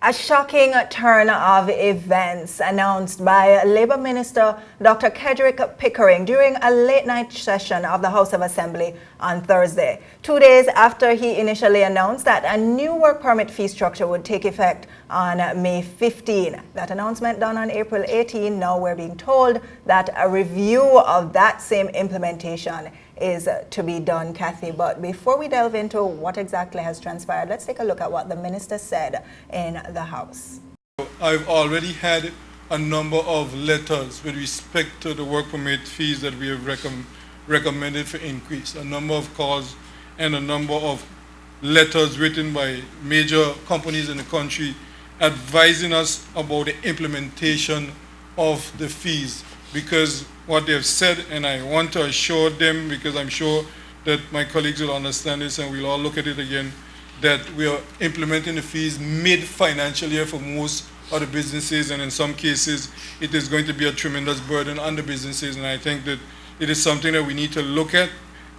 A shocking turn of events announced by Labour Minister Dr. Kedrick Pickering during a late-night session of the House of Assembly on Thursday, 2 days after he initially announced that a new work permit fee structure would take effect on May 15. That announcement done on April 18. Now we're being told that a review of that same implementation is to be done, Kathy. But before we delve into what exactly has transpired, let's take a look at what the minister said in the House. I've already had a number of letters with respect to the work permit fees that we have recommended for increase. A number of calls and a number of letters written by major companies in the country advising us about the implementation of the fees, because what they've said, and I want to assure them, because I'm sure that my colleagues will understand this and we'll all look at it again, that we are implementing the fees mid-financial year for most of the businesses, and in some cases it is going to be a tremendous burden on the businesses, and I think that it is something that we need to look at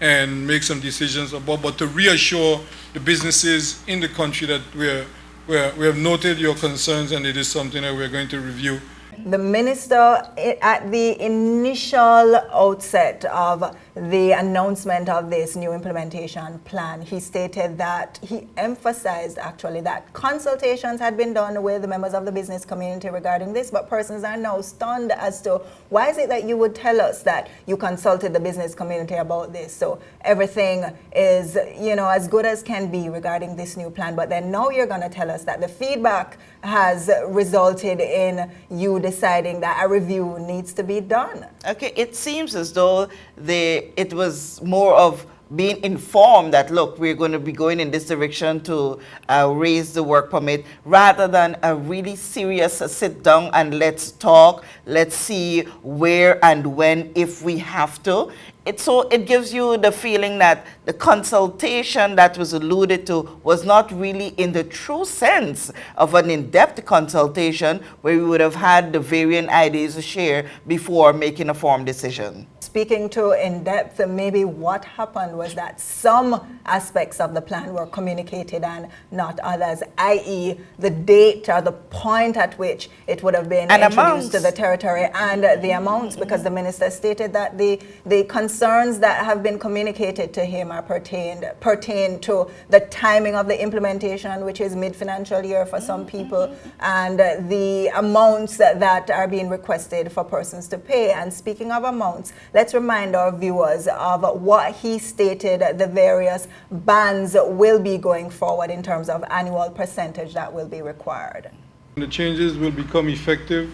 and make some decisions about, but to reassure the businesses in the country that we have noted your concerns, and it is something that we're going to review. The minister, at the initial outset of the announcement of this new implementation plan, he stated that he emphasized actually that consultations had been done with the members of the business community regarding this, but persons are now stunned as to why is it that you would tell us that you consulted the business community about this. So everything is, as good as can be regarding this new plan, but then now you're going to tell us that the feedback has resulted in you deciding that a review needs to be done. Okay, it seems as though it was more of being informed that, look, we're going to be going in this direction to raise the work permit, rather than a really serious sit down and let's talk, let's see where and when, if we have to. It gives you the feeling that the consultation that was alluded to was not really in the true sense of an in-depth consultation where we would have had the varying ideas to share before making a formed decision. Speaking to in-depth, maybe what happened was that some aspects of the plan were communicated and not others, i.e. the date or the point at which it would have been introduced to the territory and the amounts, because the minister stated that the concerns that have been communicated to him are pertain to the timing of the implementation, which is mid-financial year for some people, and the amounts that are being requested for persons to pay. And speaking of amounts, let's remind our viewers of what he stated the various bands will be going forward in terms of annual percentage that will be required. The changes will become effective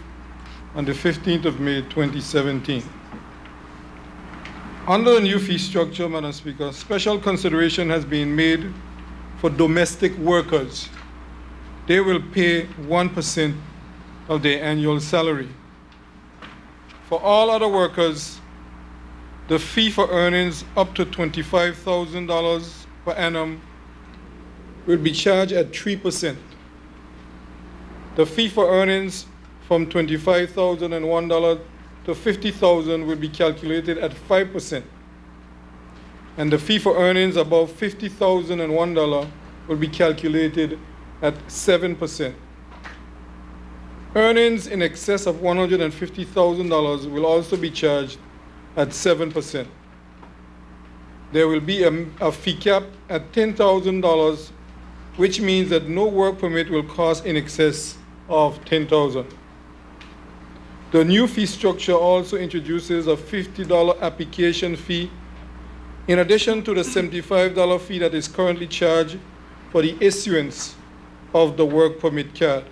on the 15th of May 2017. Under the new fee structure, Madam Speaker, special consideration has been made for domestic workers. They will pay 1% of their annual salary. For all other workers, the fee for earnings up to $25,000 per annum will be charged at 3%. The fee for earnings from $25,001 to $50,000 will be calculated at 5%. And the fee for earnings above $50,001 will be calculated at 7%. Earnings in excess of $150,000 will also be charged at 7%. There will be a fee cap at $10,000, which means that no work permit will cost in excess of $10,000. The new fee structure also introduces a $50 application fee, in addition to the $75 fee that is currently charged for the issuance of the work permit card.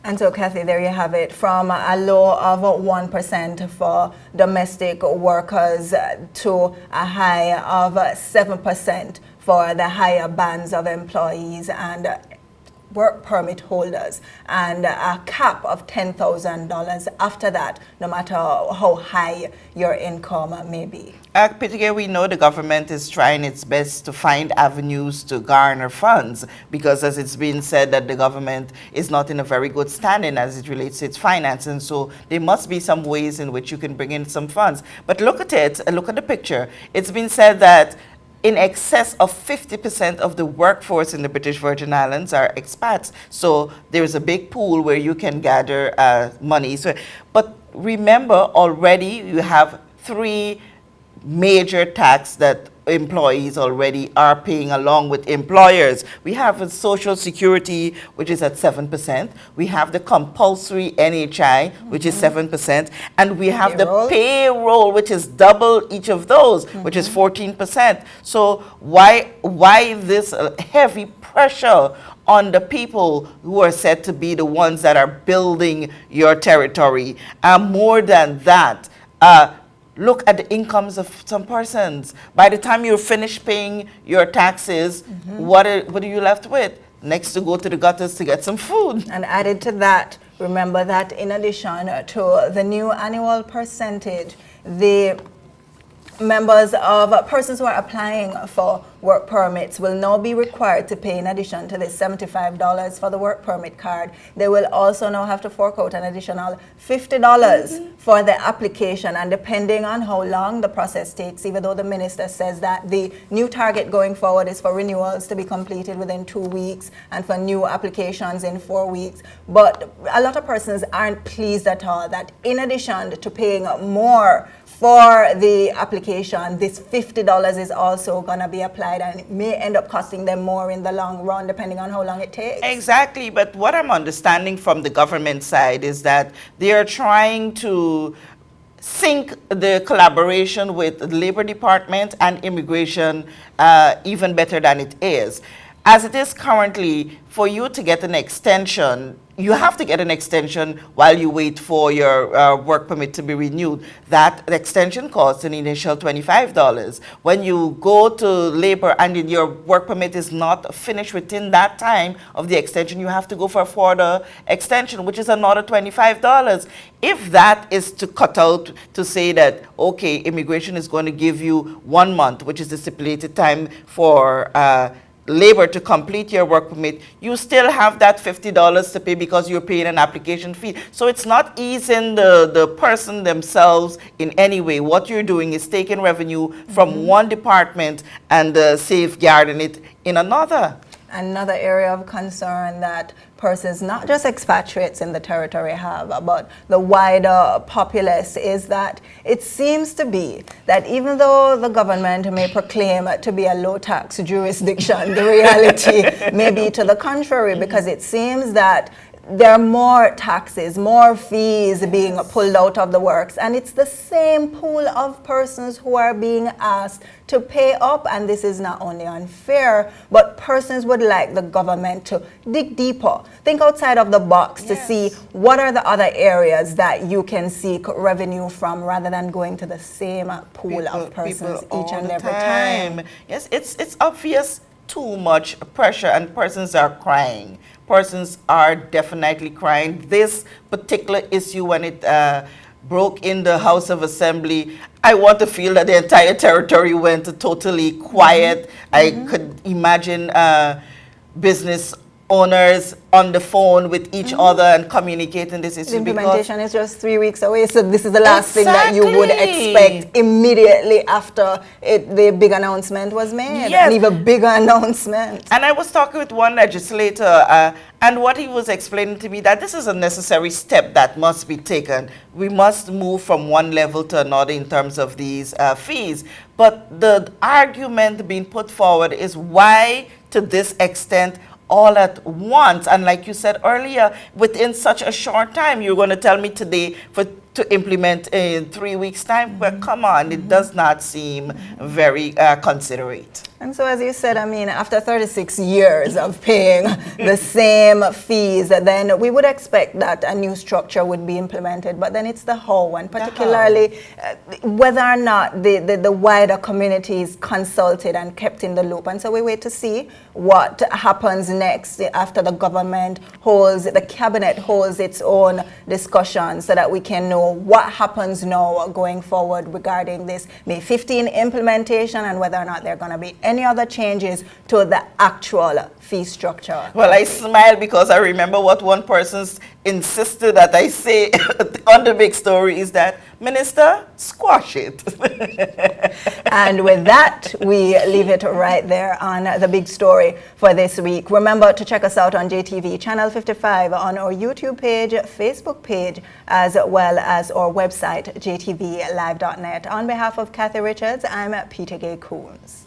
And so, Kathy, there you have it, from a low of 1% for domestic workers to a high of 7% for the higher bands of employees and work permit holders, and a cap of $10,000 after that, no matter how high your income may be. Particularly, we know the government is trying its best to find avenues to garner funds, because as it's been said that the government is not in a very good standing as it relates to its finance, and so there must be some ways in which you can bring in some funds. But look at it, look at the picture. It's been said that in excess of 50% of the workforce in the British Virgin Islands are expats. So there's a big pool where you can gather money. So, but remember, already you have 3 major tax that employees already are paying along with employers. We have a Social Security, which is at 7%. We have the compulsory NHI, which is 7%. And we have Payroll. the payroll, which is double each of those, which is 14%. So why this heavy pressure on the people who are said to be the ones that are building your territory? More than that, look at the incomes of some persons. By the time you're finished paying your taxes, what are you left with? Next to go to the gutters to get some food. And added to that, remember that in addition to the new annual percentage, the members of persons who are applying for work permits will now be required to pay, in addition to the $75 for the work permit card, they will also now have to fork out an additional $50 for the application. And depending on how long the process takes, even though the minister says that the new target going forward is for renewals to be completed within 2 weeks and for new applications in 4 weeks, but a lot of persons aren't pleased at all that in addition to paying more for the application, this $50 is also going to be applied, and it may end up costing them more in the long run, depending on how long it takes. Exactly, but what I'm understanding from the government side is that they are trying to sync the collaboration with the Labor Department and immigration even better than it is. As it is currently, for you to get an extension, you have to get an extension while you wait for your work permit to be renewed. That extension costs an initial $25. When you go to labor and your work permit is not finished within that time of the extension, you have to go for a further extension, which is another $25. If that is to cut out to say that, okay, immigration is going to give you 1 month, which is the stipulated time for labor to complete your work permit, you still have that $50 to pay because you're paying an application fee. So it's not easing the person themselves in any way. What you're doing is taking revenue from one department and safeguarding it in another. Another area of concern that persons, not just expatriates in the territory, have, but the wider populace, is that it seems to be that even though the government may proclaim to be a low-tax jurisdiction, the reality may be to the contrary, because it seems that there are more taxes, more fees being pulled out of the works, and it's the same pool of persons who are being asked to pay up. And this is not only unfair, but persons would like the government to dig deeper, think outside of the box to see what are the other areas that you can seek revenue from, rather than going to the same pool of persons each and every time. Yes, it's obvious too much pressure, and persons are crying. Persons are definitely crying. This particular issue, when it broke in the House of Assembly, I want to feel that the entire territory went totally quiet. I could imagine business owners on the phone with each other and communicating this issue. The implementation is just 3 weeks away, so this is the last thing that you would expect immediately after the big announcement was made. Yes. An even bigger announcement. And I was talking with one legislator, and what he was explaining to me, that this is a necessary step that must be taken. We must move from one level to another in terms of these fees. But the argument being put forward is, why to this extent all at once? And like you said earlier, within such a short time, you're going to tell me today to implement in 3 weeks' time? Well, come on, it does not seem very considerate. And so, as you said, I mean, after 36 years of paying the same fees, then we would expect that a new structure would be implemented. But then it's the how, and particularly whether or not the wider community is consulted and kept in the loop. And so we wait to see what happens next after the government holds, the cabinet holds its own discussion, so that we can know what happens now going forward regarding this May 15 implementation, and whether or not there are going to be any other changes to the actual fee structure. Well, I smile because I remember what one person insisted that I say on the big story is that, Minister, squash it. And with that, we leave it right there on the big story for this week. Remember to check us out on JTV Channel 55 on our YouTube page, Facebook page, as well as our website, jtvlive.net. On behalf of Kathy Richards, I'm Peter Gay Coons.